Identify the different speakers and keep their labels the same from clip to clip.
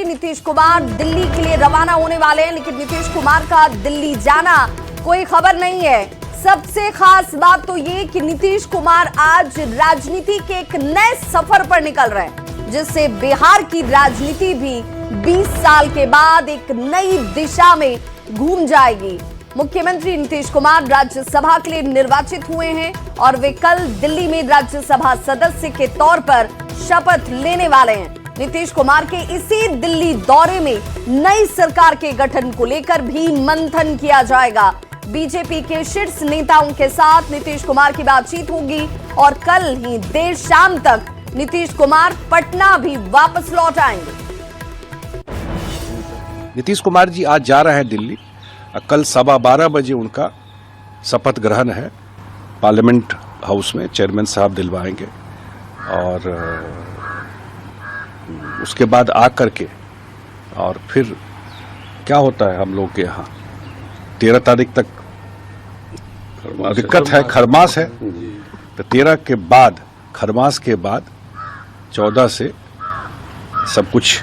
Speaker 1: नीतीश कुमार दिल्ली के लिए रवाना होने वाले हैं, लेकिन नीतीश कुमार का दिल्ली जाना कोई खबर नहीं है। सबसे खास बात तो ये कि नीतीश कुमार आज राजनीति के एक नए सफर पर निकल रहे हैं, जिससे बिहार की राजनीति भी 20 साल के बाद एक नई दिशा में घूम जाएगी। मुख्यमंत्री नीतीश कुमार राज्यसभा के लिए निर्वाचित हुए हैं और वे कल दिल्ली में राज्यसभा सदस्य के तौर पर शपथ लेने वाले हैं। नीतीश कुमार के इसी दिल्ली दौरे में नई सरकार के गठन को लेकर भी मंथन किया जाएगा। बीजेपी के शीर्ष नेताओं के साथ नीतीश कुमार की बातचीत होगी और कल ही देर शाम तक नीतीश कुमार पटना भी वापस लौट आएंगे।
Speaker 2: नीतीश कुमार जी आज जा रहे हैं दिल्ली। कल 12:15 बजे उनका शपथ ग्रहण है पार्लियामेंट हाउस में, चेयरमैन साहब दिलवाएंगे और उसके बाद आकर के और फिर क्या होता है हम लोग के यहाँ 13 तारीख तक दिक्कत है, खरमास है, तो 13 के बाद, खरमास के बाद 14 से सब कुछ।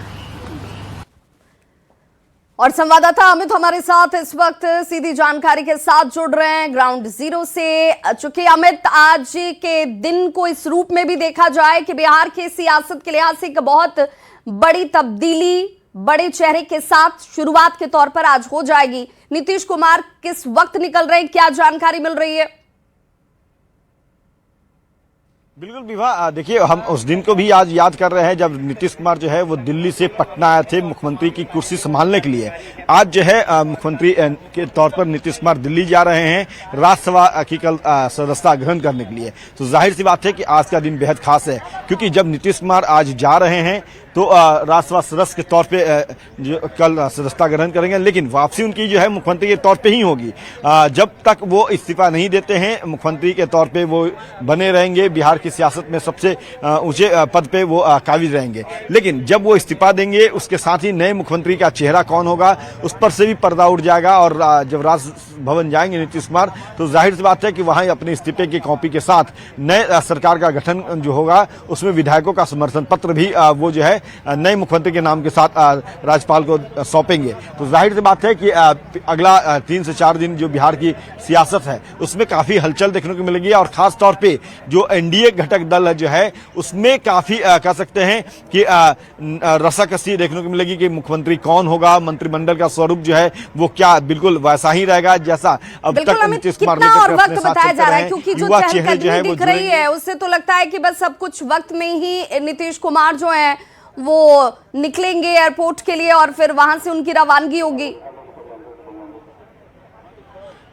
Speaker 1: और संवाददाता अमित हमारे साथ इस वक्त सीधी जानकारी के साथ जुड़ रहे हैं ग्राउंड जीरो से। चूंकि अमित, आज के दिन को इस रूप में भी देखा जाए कि बिहार की सियासत के लिहाज से एक बहुत बड़ी तब्दीली बड़े चेहरे के साथ शुरुआत के तौर पर आज हो जाएगी। नीतीश कुमार किस वक्त निकल रहे हैं, क्या जानकारी मिल रही है?
Speaker 3: बिल्कुल विभा, देखिए हम उस दिन को भी आज याद कर रहे हैं जब नीतीश कुमार जो है वो दिल्ली से पटना आए थे मुख्यमंत्री की कुर्सी संभालने के लिए। आज जो है मुख्यमंत्री के तौर पर नीतीश कुमार दिल्ली जा रहे हैं राज्यसभा की कल सदस्यता ग्रहण करने के लिए। तो जाहिर सी बात है कि आज का दिन बेहद खास है, क्योंकि जब नीतीश कुमार आज जा रहे हैं तो राज्यसभा सदस्य के तौर पे जो कल सदस्यता ग्रहण करेंगे, लेकिन वापसी उनकी जो है मुख्यमंत्री के तौर पे ही होगी। जब तक वो इस्तीफा नहीं देते हैं मुख्यमंत्री के तौर पे वो बने रहेंगे, बिहार की सियासत में सबसे ऊंचे पद पे वो काबिज रहेंगे। लेकिन जब वो इस्तीफा देंगे उसके साथ ही नए मुख्यमंत्री का चेहरा कौन होगा उस पर से भी पर्दा उठ जाएगा। और जब राजभवन जाएंगे नीतीश कुमार तो जाहिर सी बात है कि वहां अपने इस्तीफे की कॉपी के साथ नए सरकार का गठन जो होगा उसमें विधायकों का समर्थन पत्र भी वो जो है नए मुख्यमंत्री के नाम के साथ राज्यपाल को सौंपेंगे। तो जाहिर सी बात है कि अगला 3 से 4 दिन जो बिहार की सियासत है उसमें काफी हलचल देखने को मिलेगी। और खास तौर पे जो एनडीए घटक दल जो है उसमें काफी कह सकते हैं कि रसाकसी देखने को मिलेगी कि मुख्यमंत्री कौन होगा, मंत्रिमंडल का स्वरूप जो है वो क्या बिल्कुल वैसा ही रहेगा जैसा अब तक नीतीश कुमार ने
Speaker 1: बताया जा रहा है। क्योंकि जो चेहरे दिख रही है उससे तो लगता है कि बस सब कुछ वक्त में ही नीतीश कुमार जो है वो निकलेंगे एयरपोर्ट के लिए और फिर वहां से उनकी रवानगी होगी।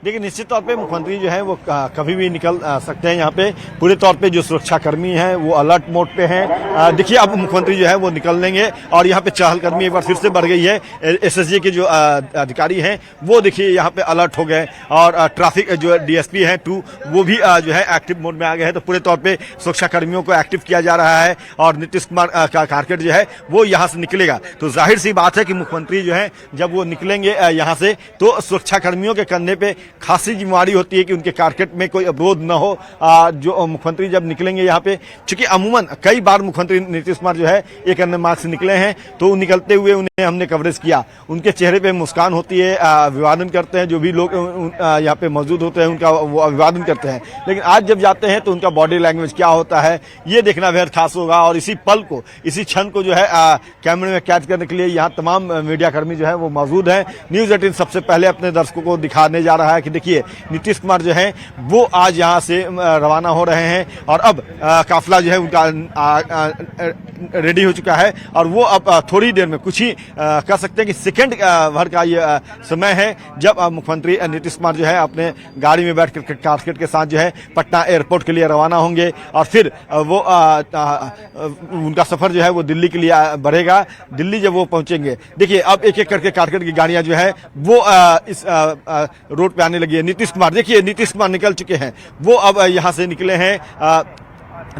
Speaker 3: देखिए निश्चित तौर पे मुख्यमंत्री जो है वो कभी भी निकल सकते हैं। यहाँ पे पूरे तौर पे जो सुरक्षाकर्मी हैं वो अलर्ट मोड पे हैं। देखिए अब मुख्यमंत्री जो है वो निकल लेंगे और यहाँ पे चहलकदमी एक बार फिर से बढ़ गई है। एसएसजी के जो अधिकारी हैं वो देखिए यहाँ पे अलर्ट हो गए और ट्रैफिक जो डीएसपी हैं 2 वो भी जो है एक्टिव मोड में आ गए हैं। तो पूरे तौर पर सुरक्षाकर्मियों को एक्टिव किया जा रहा है और नीतीश कुमार का कारकेट जो है वो यहाँ से निकलेगा। तो जाहिर सी बात है कि मुख्यमंत्री जो है जब वो निकलेंगे यहाँ से तो सुरक्षाकर्मियों के कंधे पे खासी जिम्मेवारी होती है कि उनके कारकेट में कोई अवरोध न हो। जो मुख्यमंत्री जब निकलेंगे यहाँ पे, चूंकि अमूमन कई बार मुख्यमंत्री नीतीश कुमार जो है एक अन्य मार्ग से निकले हैं तो निकलते हुए उन्हें हमने कवरेज किया, उनके चेहरे पे मुस्कान होती है, अभिवादन करते हैं, जो भी लोग यहाँ पे मौजूद होते हैं उनका वो अभिवादन करते हैं। लेकिन आज जब जाते हैं तो उनका बॉडी लैंग्वेज क्या होता है ये देखना बेहद खास होगा। और इसी पल को, इसी क्षण को जो है कैमरे में कैद करने के लिए यहाँ तमाम मीडिया कर्मी जो है वो मौजूद है। न्यूज 18 सबसे पहले अपने दर्शकों को दिखाने जा रहा है कि देखिए नीतीश कुमार जो है वो आज यहां से रवाना हो रहे हैं और अब काफिला जो है उनका रेडी हो चुका है और वो अब थोड़ी देर में कुछ ही कह सकते हैं कि सेकंड भर का ये समय है जब मुख्यमंत्री नीतीश कुमार जो है अपने गाड़ी में बैठकर कारकेट के साथ जो है पटना एयरपोर्ट के लिए रवाना होंगे और फिर वो उनका सफर जो है वो दिल्ली के लिए बढ़ेगा। दिल्ली जब वो पहुंचेंगे, देखिए अब एक एक करके कारकेट की गाड़ियां जो है वो इस रोड पे आने लगी है। नीतीश कुमार, देखिए नीतीश कुमार निकल चुके हैं, वो अब यहाँ से निकले हैं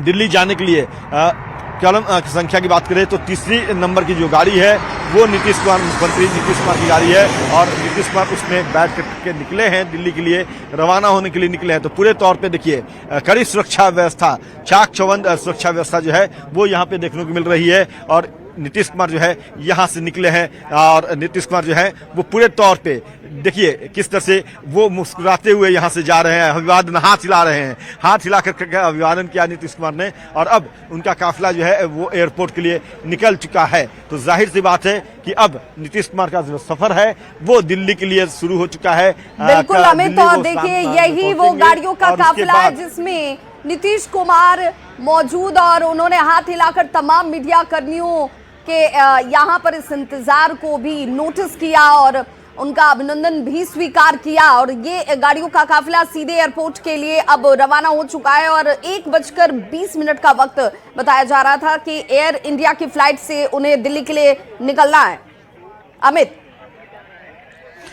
Speaker 3: दिल्ली जाने के लिए। कॉलम की संख्या की बात करें तो तीसरी नंबर की जो गाड़ी है वो नीतीश कुमार, मुख्यमंत्री नीतीश कुमार की गाड़ी है और नीतीश कुमार उसमें बैठ के निकले हैं दिल्ली के लिए, रवाना होने के लिए निकले हैं। तो पूरे तौर पे देखिए कड़ी सुरक्षा व्यवस्था, चाक चौबंद सुरक्षा व्यवस्था जो है वो यहाँ पे देखने को मिल रही है और नीतीश कुमार जो है यहाँ से निकले हैं और नीतीश कुमार जो है वो पूरे तौर पे देखिए किस तरह से वो मुस्कुराते हुए यहाँ से जा रहे हैं, अभिवादन हाथ हिला रहे हैं, हाथ हिला कर अभिवादन किया नीतीश कुमार ने और अब उनका काफिला जो है वो एयरपोर्ट के लिए निकल चुका है। तो जाहिर सी बात है कि अब नीतीश कुमार का जो सफर है वो दिल्ली के लिए शुरू हो चुका है।
Speaker 1: बिल्कुल अमित, और देखिए यही वो गाड़ियों का काफिला है जिसमें नीतीश कुमार मौजूद और उन्होंने हाथ हिलाकर तमाम मीडिया कर्मियों के यहाँ पर इस इंतजार को भी नोटिस किया और उनका अभिनंदन भी स्वीकार किया और ये गाड़ियों का काफिला सीधे एयरपोर्ट के लिए अब रवाना हो चुका है और 1:20 का वक्त बताया जा रहा था कि एयर इंडिया की फ्लाइट से उन्हें दिल्ली के लिए निकलना है। अमित,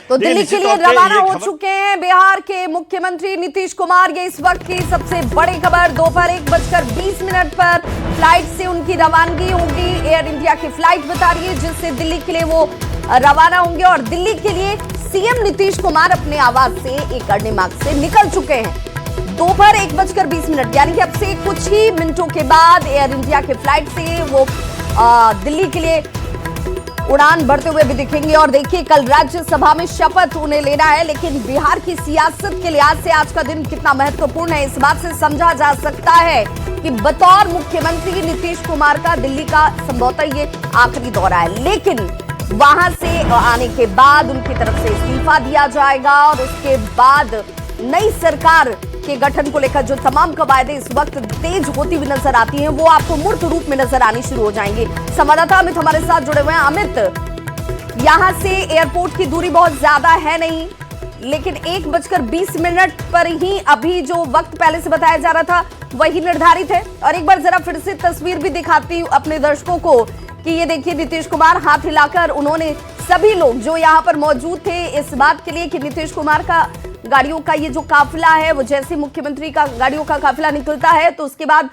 Speaker 1: तो दिल्ली के लिए रवाना हो चुके हैं बिहार के मुख्यमंत्री नीतीश कुमार। ये इस वक्त की सबसे बड़ी खबर, दोपहर 1:20 पर फ्लाइट से उनकी रवानगी होगी। एयर इंडिया की फ्लाइट बता रही है जिससे दिल्ली के लिए वो रवाना होंगे और दिल्ली के लिए सीएम नीतीश कुमार अपने आवास से एक अड़ने मार्ग से निकल चुके हैं। दोपहर 1:20 यानी कि अब से कुछ ही मिनटों के बाद एयर इंडिया के फ्लाइट से वो दिल्ली के लिए उड़ान भरते हुए भी दिखेंगे। और देखिए कल राज्यसभा में शपथ उन्हें लेना है, लेकिन बिहार की सियासत के लिहाज से आज का दिन कितना महत्वपूर्ण है इस बात से समझा जा सकता है कि बतौर मुख्यमंत्री नीतीश कुमार का दिल्ली का संभवतः ये आखिरी दौरा है, लेकिन वहां से आने के बाद उनकी तरफ से इस्तीफा दिया जाएगा और उसके बाद नई सरकार के गठन को लेकर जो तमाम कवायदे इस वक्त तेज होती हुई नजर आती हैं वो आपको मूर्त रूप में नजर आनी शुरू हो जाएंगे। संवाददाता अमित हमारे साथ जुड़े हुए हैं। अमित, यहां से एयरपोर्ट की दूरी बहुत ज्यादा है नहीं, लेकिन 1:20 पर ही अभी जो वक्त पहले से बताया जा रहा था वही निर्धारित है। और एक बार जरा फिर से तस्वीर भी दिखाती हूँ अपने दर्शकों को कि ये देखिए नीतीश कुमार हाथ हिलाकर उन्होंने सभी लोग जो यहाँ पर मौजूद थे इस बात के लिए कि नीतीश कुमार का गाड़ियों का ये जो काफिला है वो जैसे मुख्यमंत्री का गाड़ियों का काफिला निकलता है तो उसके बाद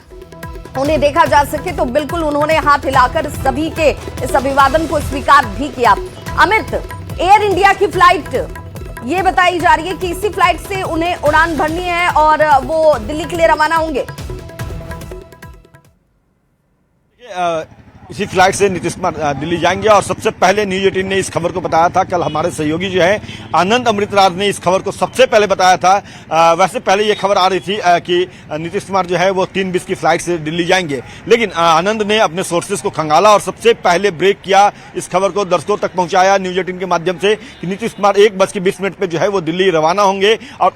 Speaker 1: उन्हें देखा जा सके, तो बिल्कुल उन्होंने हाथ हिलाकर सभी के इस अभिवादन को स्वीकार भी किया। अमित, एयर इंडिया की फ्लाइट ये बताई जा रही है कि इसी फ्लाइट से उन्हें उड़ान भरनी है और वो दिल्ली के लिए रवाना होंगे।
Speaker 3: इसी फ्लाइट से नीतीश कुमार दिल्ली जाएंगे और सबसे पहले न्यूज 18 ने इस खबर को बताया था। कल हमारे सहयोगी जो है आनंद अमृतराज ने इस खबर को सबसे पहले बताया था। वैसे पहले ये खबर आ रही थी कि नीतीश कुमार जो है वो 3:20 की फ्लाइट से दिल्ली जाएंगे, लेकिन आनंद ने अपने सोर्सेज को खंगाला और सबसे पहले ब्रेक किया, इस खबर को दर्शकों तक पहुंचाया न्यूज 18 के माध्यम से कि नीतीश कुमार 1:20 पे जो है वो दिल्ली रवाना होंगे और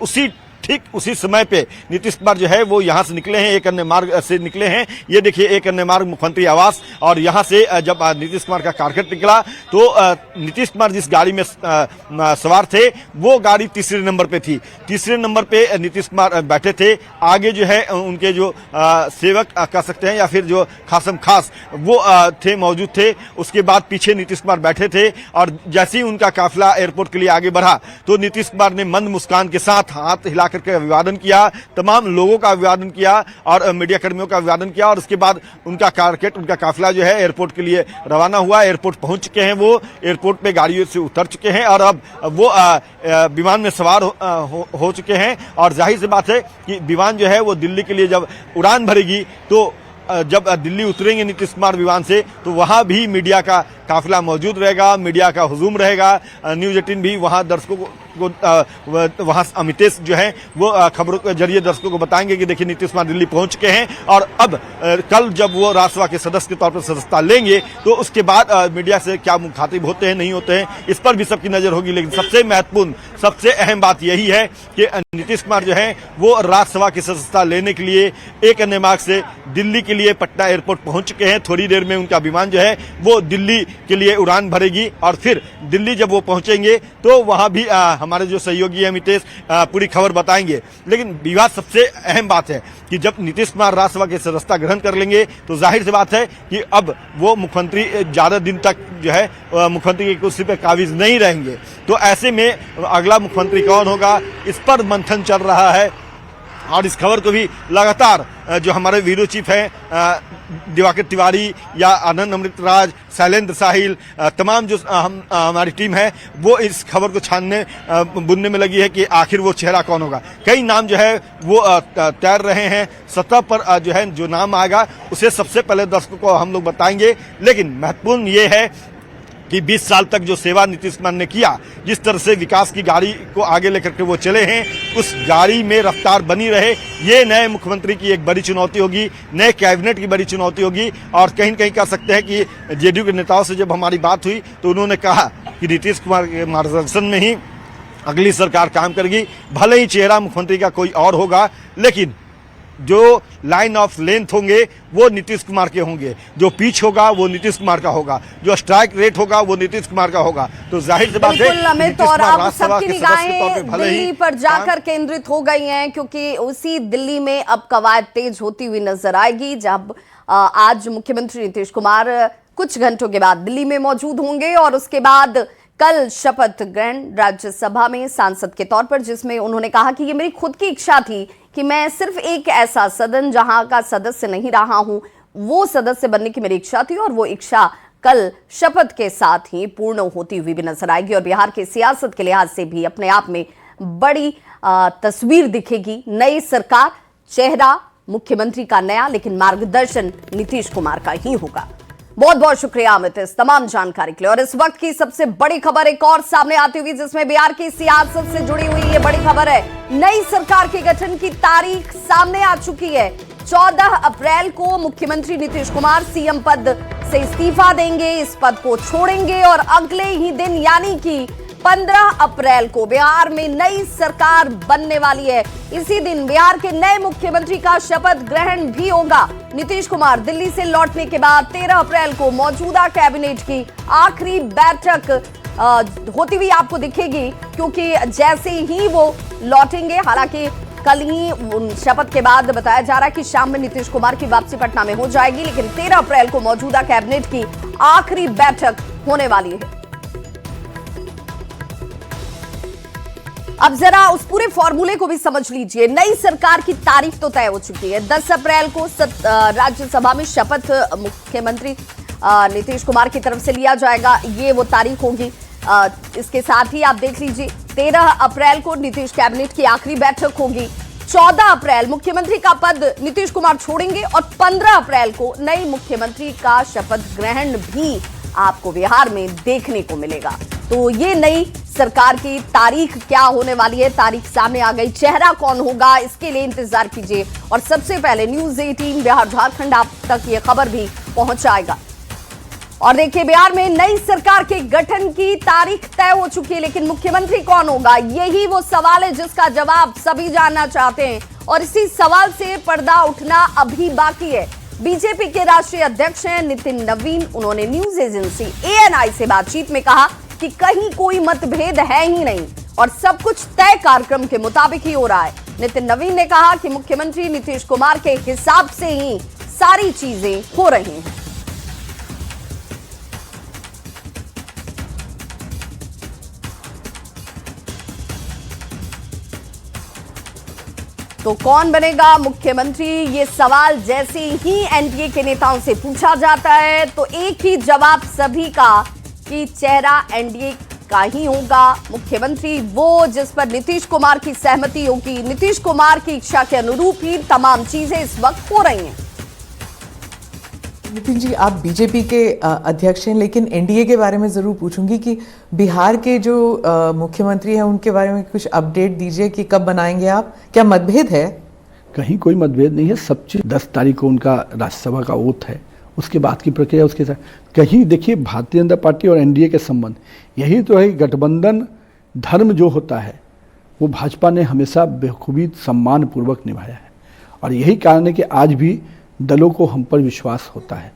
Speaker 3: ठीक उसी समय पे नीतीश कुमार जो है वो यहाँ से निकले हैं, एक अन्य मार्ग से निकले हैं। ये देखिए एक अन्य मार्ग मुख्यमंत्री आवास, और यहाँ से जब नीतीश कुमार का कारकेट निकला तो नीतीश कुमार जिस गाड़ी में सवार थे वो गाड़ी तीसरे नंबर पे थी। तीसरे नंबर पे नीतीश कुमार बैठे थे। आगे जो है उनके जो सेवक कह सकते हैं या फिर जो खासम खास वो थे मौजूद थे। उसके बाद पीछे नीतीश कुमार बैठे थे और जैसे ही उनका काफिला एयरपोर्ट के लिए आगे बढ़ा तो नीतीश कुमार ने मंद मुस्कान के साथ हाथ हिला करके अभिवादन किया, तमाम लोगों का अभिवादन किया और मीडिया कर्मियों का अभिवादन किया और उसके बाद उनका कारकेट, उनका काफिला जो है एयरपोर्ट के लिए रवाना हुआ। एयरपोर्ट पहुंच चुके हैं, वो एयरपोर्ट पे गाड़ियों से उतर चुके हैं और अब वो विमान में सवार हो चुके हैं। और जाहिर सी बात है कि विमान जो है वो दिल्ली के लिए जब उड़ान भरेगी तो जब दिल्ली उतरेंगे नीतीश कुमार विमान से तो वहां भी मीडिया का काफिला मौजूद रहेगा, मीडिया का हुजूम रहेगा। न्यूज 18 भी वहां दर्शकों को वहां अमितेश जो है वो खबरों के जरिए दर्शकों को बताएंगे कि देखिए नीतीश कुमार दिल्ली पहुंच चुके हैं और अब कल जब वो राज्यसभा के सदस्य के तौर पर सदस्यता लेंगे तो उसके बाद मीडिया से क्या मुखातिब होते हैं नहीं होते हैं इस पर भी सबकी नजर होगी। लेकिन सबसे महत्वपूर्ण, सबसे अहम बात यही है कि नीतीश कुमार जो है वो राज्यसभा की सदस्यता लेने के लिए एक अन्य मार्ग से दिल्ली के लिए पटना एयरपोर्ट पहुंच चुके हैं। थोड़ी देर में उनका विमान जो है वो दिल्ली के लिए उड़ान भरेगी और फिर दिल्ली जब वो पहुंचेंगे तो वहां भी हमारे जो सहयोगी है अमितेश पूरी खबर बताएंगे। लेकिन विवाद सबसे अहम बात है कि जब नीतीश कुमार राज्यसभा की सदस्यता ग्रहण कर लेंगे तो जाहिर सी बात है कि अब वो मुख्यमंत्री ज्यादा दिन तक जो है मुख्यमंत्री की कुर्सी पर काबिज नहीं रहेंगे। तो ऐसे में अगला मुख्यमंत्री कौन होगा इस पर मंथन चल रहा है और इस खबर को भी लगातार जो हमारे ब्यूरो चीफ हैं दिवाकर तिवारी या आनंद अमृतराज, शैलेंद्र साहिल, तमाम जो हमारी टीम है वो इस खबर को छानने बुनने में लगी है कि आखिर वो चेहरा कौन होगा। कई नाम जो है वो तैर रहे हैं, सतह पर जो है जो नाम आएगा उसे सबसे पहले दर्शकों को हम लोग बताएंगे। लेकिन महत्वपूर्ण ये है कि 20 साल तक जो सेवा नीतीश कुमार ने किया, जिस तरह से विकास की गाड़ी को आगे लेकर के वो चले हैं, उस गाड़ी में रफ्तार बनी रहे, ये नए मुख्यमंत्री की एक बड़ी चुनौती होगी, नए कैबिनेट की बड़ी चुनौती होगी। और कहीं न कहीं कह सकते हैं कि जेडीयू के नेताओं से जब हमारी बात हुई तो उन्होंने कहा कि नीतीश कुमार के मार्गदर्शन में ही अगली सरकार काम करेगी। भले ही चेहरा मुख्यमंत्री का कोई और होगा, लेकिन जो लाइन ऑफ लेंथ होंगे वो नीतीश कुमार के होंगे, जो पिच होगा वो नीतीश कुमार का होगा, जो स्ट्राइक रेट होगा वो नीतीश कुमार का होगा। तो जाहिर सी बात है
Speaker 1: बिल्कुल अमित, और अब सबकी निगाहें दिल्ली पर जाकर केंद्रित हो गई हैं, क्योंकि उसी दिल्ली में अब कवायद तेज होती हुई नजर आएगी, जब आज मुख्यमंत्री नीतीश कुमार कुछ घंटों के बाद दिल्ली में मौजूद होंगे और उसके बाद कल शपथ ग्रहण राज्यसभा में सांसद के तौर पर, जिसमें उन्होंने कहा कि ये मेरी खुद की इच्छा थी कि मैं सिर्फ एक ऐसा सदन जहां का सदस्य नहीं रहा हूं, वो सदस्य बनने की मेरी इच्छा थी, और वो इच्छा कल शपथ के साथ ही पूर्ण होती हुई भी नजर आएगी। और बिहार की सियासत के लिहाज से भी अपने आप में बड़ी तस्वीर दिखेगी। नई सरकार, चेहरा मुख्यमंत्री का नया, लेकिन मार्गदर्शन नीतीश कुमार का ही होगा। बहुत बहुत शुक्रिया अमित इस तमाम जानकारी के लिए। और इस वक्त की सबसे बड़ी खबर एक और सामने आती हुई, जिसमें बिहार की सियासत से जुड़ी हुई ये बड़ी खबर है। नई सरकार के गठन की तारीख सामने आ चुकी है। 14 अप्रैल को मुख्यमंत्री नीतीश कुमार सीएम पद से इस्तीफा देंगे, इस पद को छोड़ेंगे, और अगले ही दिन यानी कि 15 अप्रैल को बिहार में नई सरकार बनने वाली है। इसी दिन बिहार के नए मुख्यमंत्री का शपथ ग्रहण भी होगा। नीतीश कुमार दिल्ली से लौटने के बाद 13 अप्रैल को मौजूदा कैबिनेट की आखिरी बैठक होती हुई आपको दिखेगी, क्योंकि जैसे ही वो लौटेंगे, हालांकि कल ही शपथ के बाद बताया जा रहा है कि शाम में नीतीश कुमार की वापसी पटना में हो जाएगी, लेकिन 13 अप्रैल को मौजूदा कैबिनेट की आखिरी बैठक होने वाली है। अब जरा उस पूरे फॉर्मूले को भी समझ लीजिए। नई सरकार की तारीख तो तय हो चुकी है। 10 अप्रैल को राज्यसभा में शपथ मुख्यमंत्री नीतीश कुमार की तरफ से लिया जाएगा, ये वो तारीख होगी। इसके साथ ही आप देख लीजिए 13 अप्रैल को नीतीश कैबिनेट की आखिरी बैठक होगी। 14 अप्रैल मुख्यमंत्री का पद नीतीश कुमार छोड़ेंगे और 15 अप्रैल को नई मुख्यमंत्री का शपथ ग्रहण भी आपको बिहार में देखने को मिलेगा। तो ये नई सरकार की तारीख क्या होने वाली है, तारीख सामने आ गई, चेहरा कौन होगा, इसके लिए इंतजार कीजिए। और सबसे पहले न्यूज़ 18 बिहार झारखंड आप तक ये खबर भी पहुंचाएगा। और देखिए, बिहार में नई सरकार के गठन की तारीख तय हो चुकी है, लेकिन मुख्यमंत्री कौन होगा, यही वो सवाल है जिसका जवाब सभी जानना चाहते हैं। और इसी सवाल से पर्दा उठना अभी बाकी है। बीजेपी के राष्ट्रीय अध्यक्ष हैं नितिन नवीन। उन्होंने न्यूज एजेंसी ANI से बातचीत में कहा कि कहीं कोई मतभेद है ही नहीं और सब कुछ तय कार्यक्रम के मुताबिक ही हो रहा है। नितिन नवीन ने कहा कि मुख्यमंत्री नीतीश कुमार के हिसाब से ही सारी चीजें हो रही हैं। तो कौन बनेगा मुख्यमंत्री, ये सवाल जैसे ही एनडीए के नेताओं से पूछा जाता है तो एक ही जवाब सभी का कि चेहरा एनडीए का ही होगा मुख्यमंत्री, वो जिस पर नीतीश कुमार की सहमति होगी। नीतीश कुमार की इच्छा के अनुरूप ही तमाम चीजें इस वक्त हो रही हैं।
Speaker 4: नितिन जी, आप बीजेपी के अध्यक्ष हैं, लेकिन एनडीए के बारे में ज़रूर पूछूंगी कि बिहार के जो मुख्यमंत्री हैं उनके बारे में कुछ अपडेट दीजिए कि कब बनाएंगे आप, क्या मतभेद है?
Speaker 5: कहीं कोई मतभेद नहीं है। सब चीज 10 तारीख को उनका राज्यसभा का ओथ है, उसके बाद की प्रक्रिया उसके साथ। कहीं देखिए, भारतीय जनता पार्टी और एनडीए के संबंध यही तो है। गठबंधन धर्म जो होता है वो भाजपा ने हमेशा बेखूबी सम्मानपूर्वक निभाया है और यही कारण है कि आज भी दलों को हम पर विश्वास होता है।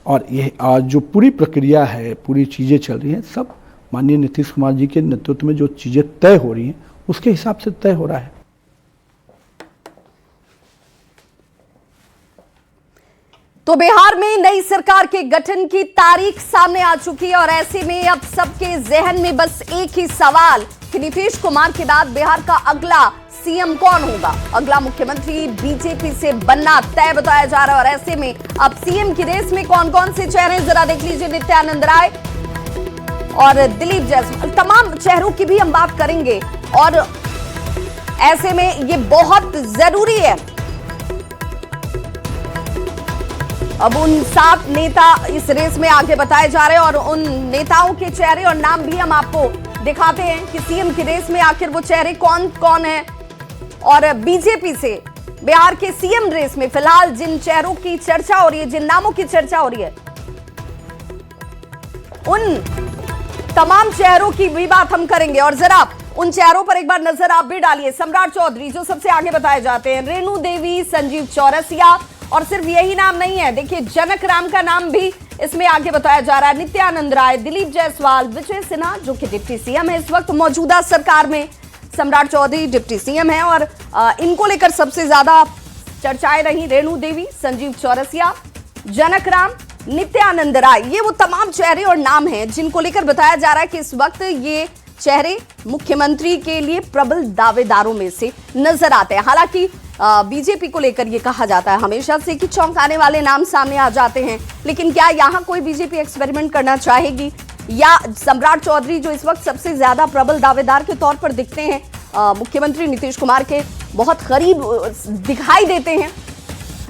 Speaker 5: और ये आज जो पूरी प्रक्रिया है, पूरी चीज़ें चल रही हैं, सब माननीय नीतीश कुमार जी के नेतृत्व में जो चीज़ें तय हो रही हैं उसके हिसाब से तय हो रहा है।
Speaker 1: तो बिहार में नई सरकार के गठन की तारीख सामने आ चुकी है और ऐसे में अब सबके जहन में बस एक ही सवाल कि नीतीश कुमार के बाद बिहार का अगला सीएम कौन होगा? अगला मुख्यमंत्री बीजेपी से बनना तय बताया जा रहा है। और ऐसे में अब सीएम की रेस में कौन कौन से चेहरे, जरा देख लीजिए। नित्यानंद राय और दिलीप जायसवाल, तमाम चेहरों की भी हम बात करेंगे। और ऐसे में ये बहुत जरूरी है, अब उन 7 नेता इस रेस में आगे बताए जा रहे हैं और उन नेताओं के चेहरे और नाम भी हम आपको दिखाते हैं कि सीएम की रेस में आखिर वो चेहरे कौन कौन हैं। और बीजेपी से बिहार के सीएम रेस में फिलहाल जिन चेहरों की चर्चा हो रही है, जिन नामों की चर्चा हो रही है, उन तमाम चेहरों की भी बात हम करेंगे। और जरा उन चेहरों पर एक बार नजर आप भी डालिए। सम्राट चौधरी जो सबसे आगे बताए जाते हैं, रेणु देवी, संजीव चौरसिया, और सिर्फ यही नाम नहीं है, देखिए जनक राम का नाम भी इसमें आगे बताया जा रहा है। नित्यानंद राय, दिलीप जायसवाल, विजय सिन्हा जो कि डिप्टी सीएम है इस वक्त मौजूदा सरकार में, सम्राट चौधरी डिप्टी सीएम है और इनको लेकर सबसे ज्यादा चर्चाएं रही। रेणु देवी, संजीव चौरसिया, जनक राम, नित्यानंद राय, ये वो तमाम चेहरे और नाम हैं जिनको लेकर बताया जा रहा है कि इस वक्त ये चेहरे मुख्यमंत्री के लिए प्रबल दावेदारों में से नजर आते हैं। हालांकि बीजेपी को लेकर यह कहा जाता है हमेशा से कि चौंकाने वाले नाम सामने आ जाते हैं, लेकिन क्या यहां कोई बीजेपी एक्सपेरिमेंट करना चाहेगी या सम्राट चौधरी जो इस वक्त सबसे ज्यादा प्रबल दावेदार के तौर पर दिखते हैं, मुख्यमंत्री नीतीश कुमार के बहुत करीब दिखाई देते हैं,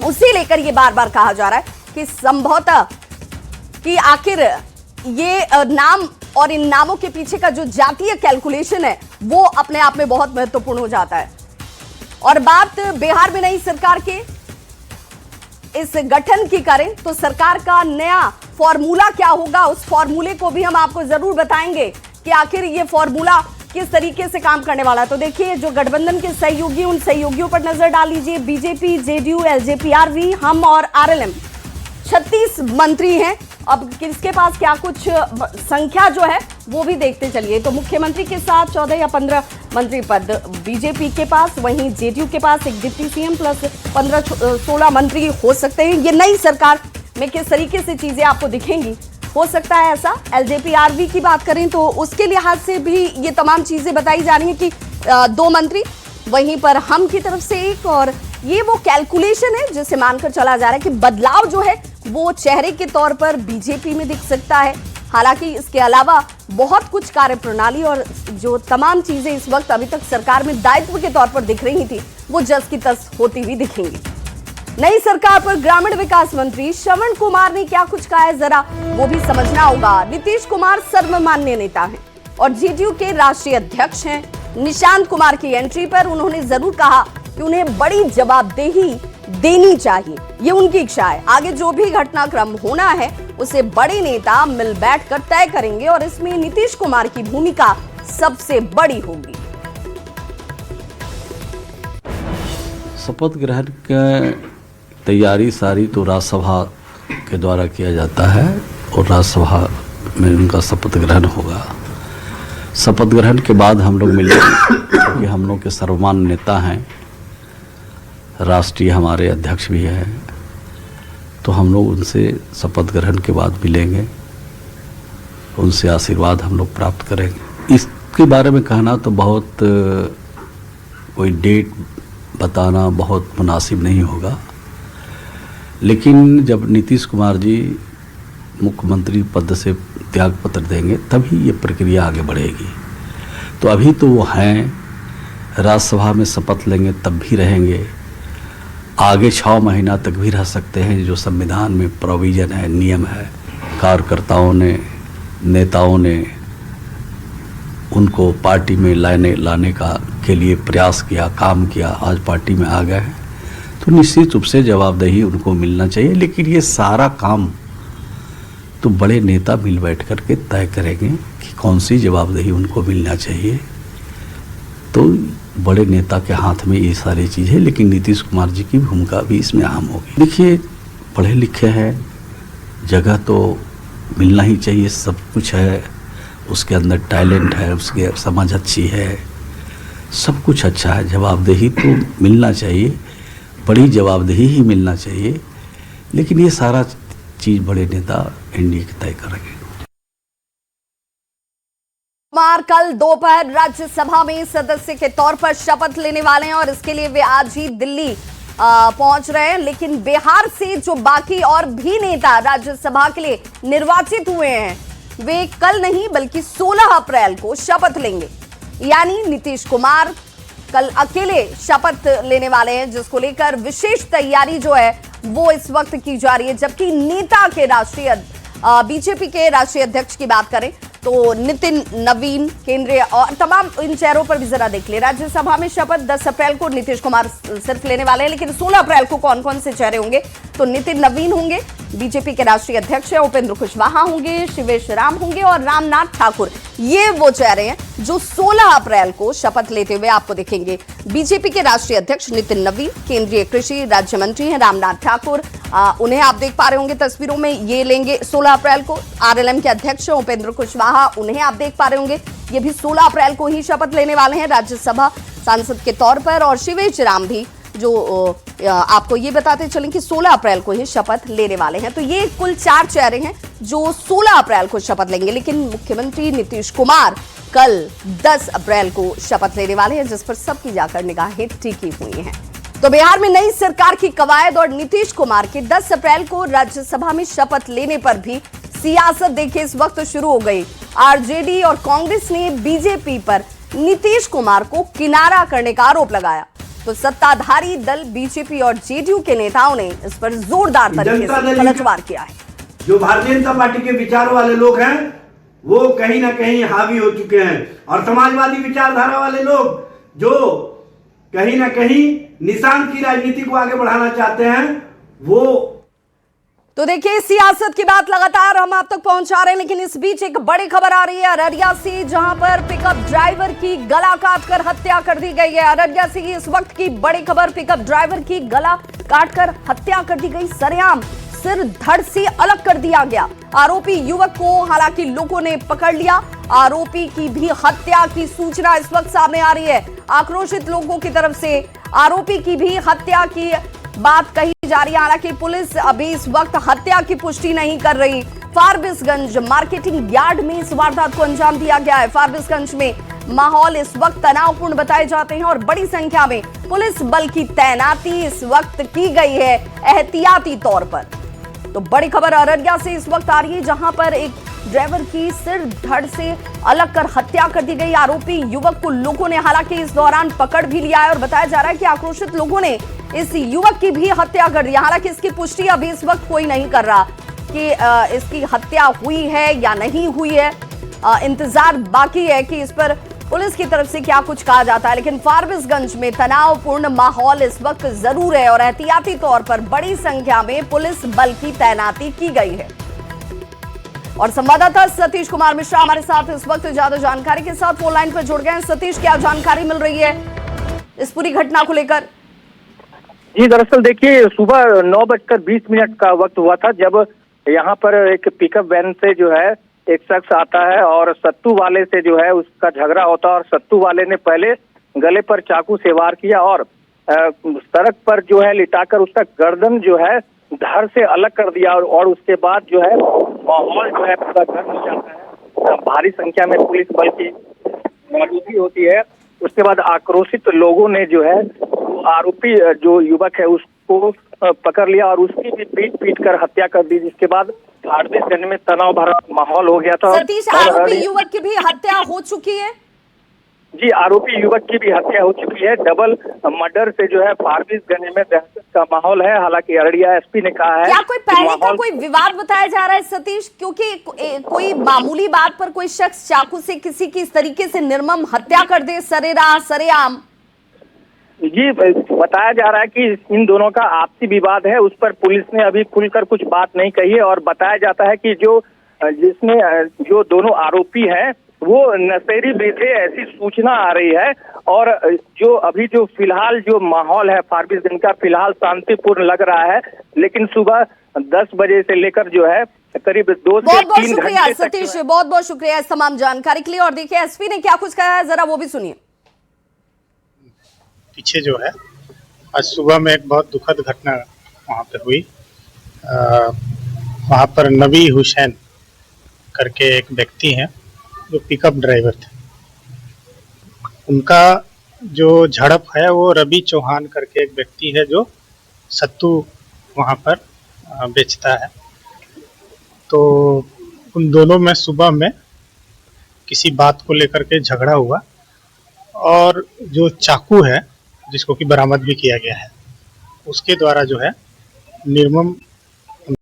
Speaker 1: उसे लेकर यह बार बार कहा जा रहा है कि संभवतः कि आखिर ये नाम और इन नामों के पीछे का जो जातीय कैलकुलेशन है वो अपने आप में बहुत महत्वपूर्ण हो जाता है। और बात बिहार में नई सरकार के इस गठन की करें तो सरकार का नया फॉर्मूला क्या होगा, उस फॉर्मूले को भी हम आपको जरूर बताएंगे कि आखिर ये फॉर्मूला किस तरीके से काम करने वाला है। तो देखिए जो गठबंधन के सहयोगी, उन सहयोगियों पर नजर डाल लीजिए। बीजेपी, जेडीयू, एलजेपी, आरवी, हम और आरएलएम, 36 मंत्री हैं। अब किसके पास क्या कुछ संख्या जो है वो भी देखते चलिए। तो मुख्यमंत्री के साथ 14 या 15 मंत्री पद बीजेपी के पास, वहीं जेडीयू के पास एक डिप्टी सीएम प्लस 15-16 मंत्री हो सकते हैं। ये नई सरकार में किस तरीके से चीजें आपको दिखेंगी, हो सकता है ऐसा। एलजेपी आरवी की बात करें तो उसके लिहाज से भी ये तमाम चीजें बताई जा रही हैं कि 2 मंत्री, वहीं पर हम की तरफ से एक, और ये वो कैलकुलेशन है जिसे मानकर चला जा रहा है कि बदलाव जो है वो चेहरे के तौर पर बीजेपी में दिख सकता है। हालांकि इसके अलावा बहुत कुछ कार्यप्रणाली और जो तमाम चीजें इस वक्त अभी तक सरकार में दायित्व के तौर पर दिख रही थी वो जस की तस होती हुई दिखेंगी। नई सरकार पर ग्रामीण विकास मंत्री श्रवण कुमार ने क्या कुछ कहा है, जरा वो भी समझना होगा। नीतीश कुमार सर्वमान्य नेता हैं और जेडीयू के राष्ट्रीय अध्यक्ष हैं। निशांत कुमार की एंट्री पर उन्होंने जरूर कहा कि उन्हें बड़ी जवाबदेही देनी चाहिए, ये उनकी इच्छा है। आगे जो भी घटनाक्रम होना है उसे बड़े नेता मिल बैठकर तय करेंगे और इसमें नीतीश कुमार की भूमिका सबसे बड़ी होगी।
Speaker 6: शपथ ग्रहण की तैयारी सारी तो राज्यसभा के द्वारा किया जाता है और राज्यसभा में उनका शपथ ग्रहण होगा। शपथ ग्रहण के बाद हम लोग मिलेंगे क्योंकि हम लोग के सर्वमान्य नेता हैं, राष्ट्रीय हमारे अध्यक्ष भी हैं, तो हम लोग उनसे शपथ ग्रहण के बाद मिलेंगे, उनसे आशीर्वाद हम लोग प्राप्त करेंगे। इसके बारे में कहना तो बहुत कोई डेट बताना बहुत मुनासिब नहीं होगा, लेकिन जब नीतीश कुमार जी मुख्यमंत्री पद से त्याग पत्र देंगे तभी ये प्रक्रिया आगे बढ़ेगी। तो अभी तो वो हैं, राज्यसभा में शपथ लेंगे तब भी रहेंगे, आगे 6 महीना तक भी रह सकते हैं, जो संविधान में प्रोविज़न है, नियम है। कार्यकर्ताओं ने, नेताओं ने उनको पार्टी में लाने का के लिए प्रयास किया, काम किया, आज पार्टी में आ गए हैं, तो निश्चित रूप से जवाबदेही उनको मिलना चाहिए। लेकिन ये सारा काम तो बड़े नेता मिल बैठ कर के तय करेंगे कि कौन सी जवाबदेही उनको मिलना चाहिए। तो बड़े नेता के हाथ में ये सारी चीज़ है, लेकिन नीतीश कुमार जी की भूमिका भी इसमें अहम होगी। देखिए पढ़े लिखे हैं, जगह तो मिलना ही चाहिए, सब कुछ है, उसके अंदर टैलेंट है, उसकी समझ अच्छी है, सब कुछ अच्छा है, जवाबदेही तो मिलना चाहिए, बड़ी जवाबदेही ही मिलना चाहिए। लेकिन ये सारा चीज़ बड़े नेता एनडीए के तय करेंगे।
Speaker 1: कुमार कल दोपहर राज्यसभा में सदस्य के तौर पर शपथ लेने वाले हैं और इसके लिए वे आज ही दिल्ली पहुंच रहे हैं। लेकिन बिहार से जो बाकी और भी नेता राज्यसभा के लिए निर्वाचित हुए हैं वे कल नहीं बल्कि 16 अप्रैल को शपथ लेंगे। यानी नीतीश कुमार कल अकेले शपथ लेने वाले हैं, जिसको लेकर विशेष तैयारी जो है वो इस वक्त की जा रही है। जबकि नेता के बीजेपी के राष्ट्रीय अध्यक्ष की बात करें तो नितिन नवीन, केंद्रीय और तमाम इन चेहरों पर भी जरा देख ले। राज्यसभा में शपथ 10 अप्रैल को नीतीश कुमार सिर्फ लेने वाले हैं, लेकिन 16 अप्रैल को कौन कौन से चेहरे होंगे तो नितिन नवीन होंगे, बीजेपी के राष्ट्रीय अध्यक्ष उपेंद्र कुशवाहा होंगे, शिवेश राम होंगे और रामनाथ ठाकुर। ये वो चेहरे हैं जो 16 अप्रैल को शपथ लेते हुए आपको दिखेंगे। बीजेपी के राष्ट्रीय अध्यक्ष नितिन नवीन, केंद्रीय कृषि राज्य मंत्री हैं रामनाथ ठाकुर, उन्हें आप देख पा रहे होंगे तस्वीरों में, ये लेंगे 16 अप्रैल को। आरएलएम के अध्यक्ष उपेंद्र कुशवाहा, उन्हें आप देख पा रहे होंगे, ये भी 16 अप्रैल को ही शपथ लेने वाले हैं राज्यसभा सांसद के तौर पर। और शिवेश राम भी जो आपको ये बताते चलें कि 16 अप्रैल को ही शपथ लेने वाले हैं। तो ये कुल 4 चेहरे हैं जो 16 अप्रैल को शपथ लेंगे। लेकिन मुख्यमंत्री नीतीश कुमार कल 10 अप्रैल को शपथ लेने वाले हैं, जिस पर सबकी जाकर निगाहें टिकी हुई हैं। तो बिहार में नई सरकार की कवायद और नीतीश कुमार के 10 अप्रैल को राज्यसभा में शपथ लेने पर भी सियासत देखिए इस वक्त शुरू हो गई। आरजेडी और कांग्रेस ने बीजेपी पर नीतीश कुमार को किनारा करने का आरोप लगाया, तो सत्ताधारी दल बीजेपी और जेडीयू के नेताओं ने इस पर जोरदार तरीके से पलटवार किया है।
Speaker 7: जो भारतीय जनता पार्टी के विचारों वाले लोग हैं वो कहीं ना कहीं हावी हो चुके हैं, और समाजवादी विचारधारा वाले लोग जो कहीं ना कहीं निशान की राजनीति को आगे बढ़ाना चाहते हैं वो।
Speaker 1: तो देखिए सियासत की बात लगातार हम आप तक पहुंचा रहे हैं, लेकिन इस बीच एक बड़ी खबर आ रही है अररिया से, जहां पर पिकअप ड्राइवर की गला काटकर हत्या कर दी गई है। अररिया से इस वक्त की बड़ी खबर, पिकअप ड्राइवर की गला काटकर हत्या कर दी गई, सरेआम सिर धड़ से अलग कर दिया गया। आरोपी युवक को हालांकि लोगों ने पकड़ लिया। आरोपी की भी हत्या की सूचना इस वक्त सामने आ रही है। आक्रोशित लोगों की तरफ से आरोपी की भी हत्या की बात कही जा रही है। हालांकि पुलिस अभी इस वक्त हत्या की पुष्टि नहीं कर रही। फारबिसगंज मार्केटिंग यार्ड में इस वारदात को अंजाम दिया गया है। फारबिसगंज में माहौल इस वक्त तनावपूर्ण बताए जाते हैं और बड़ी संख्या में पुलिस बल की तैनाती इस वक्त की गई है एहतियाती तौर पर। तो बड़ी खबर अररिया से इस वक्त आ रही है, जहां पर एक ड्राइवर की सिर धड़ से अलग कर हत्या कर दी गई। आरोपी युवक को लोगों ने हालांकि इस दौरान पकड़ भी लिया है और बताया जा रहा है कि आक्रोशित लोगों ने इस युवक की भी हत्या कर दी। हालांकि इसकी पुष्टि अभी इस वक्त कोई नहीं कर रहा कि इसकी हत्या हुई है या नहीं हुई है। इंतजार बाकी है कि इस पर पुलिस की तरफ से क्या कुछ कहा जाता है। लेकिन फारबिसगंज में तनावपूर्ण माहौल इस वक्त जरूर है और एहतियाती तौर पर बड़ी संख्या में पुलिस बल की तैनाती की गई है। और संवाददाता सतीश कुमार मिश्रा हमारे साथ इस वक्त ज्यादा जानकारी के साथ फोन लाइन पर जुड़ गए हैं। सतीश, क्या जानकारी मिल रही है इस पूरी घटना को लेकर?
Speaker 8: जी दरअसल देखिए, सुबह 9:20 का वक्त हुआ था जब यहाँ पर एक पिकअप वैन से जो है एक शख्स आता है और सत्तू वाले से जो है उसका झगड़ा होता है और सत्तू वाले ने पहले गले पर चाकू से वार किया और सड़क पर जो है लिटाकर उसका गर्दन जो है धड़ से अलग कर दिया और उसके बाद जो है माहौल जो है पूरा गर्म हो जाता है। भारी संख्या में पुलिस बल की मौजूदगी होती है। उसके बाद आक्रोशित लोगों ने जो है आरोपी जो युवक है उसको पकड़ लिया और उसकी भी पीट कर हत्या कर दी, जिसके बाद फारबिसगंज में तनाव भरा माहौल हो गया था।
Speaker 1: सतीश, आरोपी युवक की भी हत्या हो चुकी है?
Speaker 8: जी, आरोपी युवक की भी हत्या हो चुकी है। डबल मर्डर से जो है फारबिसगंज में दहशत का माहौल है। हालांकि अररिया एसपी ने कहा है
Speaker 1: क्या कोई पहले का कोई विवाद बताया जा रहा है सतीश? क्योंकि कोई मामूली बात पर कोई शख्स चाकू से किसी की इस तरीके से निर्मम हत्या कर दे सरेआम।
Speaker 8: जी, बताया जा रहा है कि इन दोनों का आपसी विवाद है। उस पर पुलिस ने अभी खुलकर कुछ बात नहीं कही है और बताया जाता है कि जो दोनों आरोपी हैं वो नशेड़ी भी थे, ऐसी सूचना आ रही है। और जो फिलहाल जो माहौल है फारबिसगंज का फिलहाल शांतिपूर्ण लग रहा है, लेकिन सुबह 10 बजे से लेकर जो है करीब 2 से 3 घंटे तक।
Speaker 1: सतीश, बहुत बहुत शुक्रिया इस तमाम जानकारी के लिए। और देखिए एसपी ने क्या कुछ कहा है, जरा वो भी सुनिए।
Speaker 9: पीछे जो है आज सुबह में एक बहुत दुखद घटना वहाँ पे हुई। वहाँ पर नबी हुसैन करके एक व्यक्ति हैं जो पिकअप ड्राइवर थे, उनका जो झड़प है वो रवि चौहान करके एक व्यक्ति है जो सत्तू वहाँ पर बेचता है। तो उन दोनों में सुबह में किसी बात को लेकर के झगड़ा हुआ और जो चाकू है जिसको कि बरामद भी किया गया है, उसके द्वारा जो है निर्मम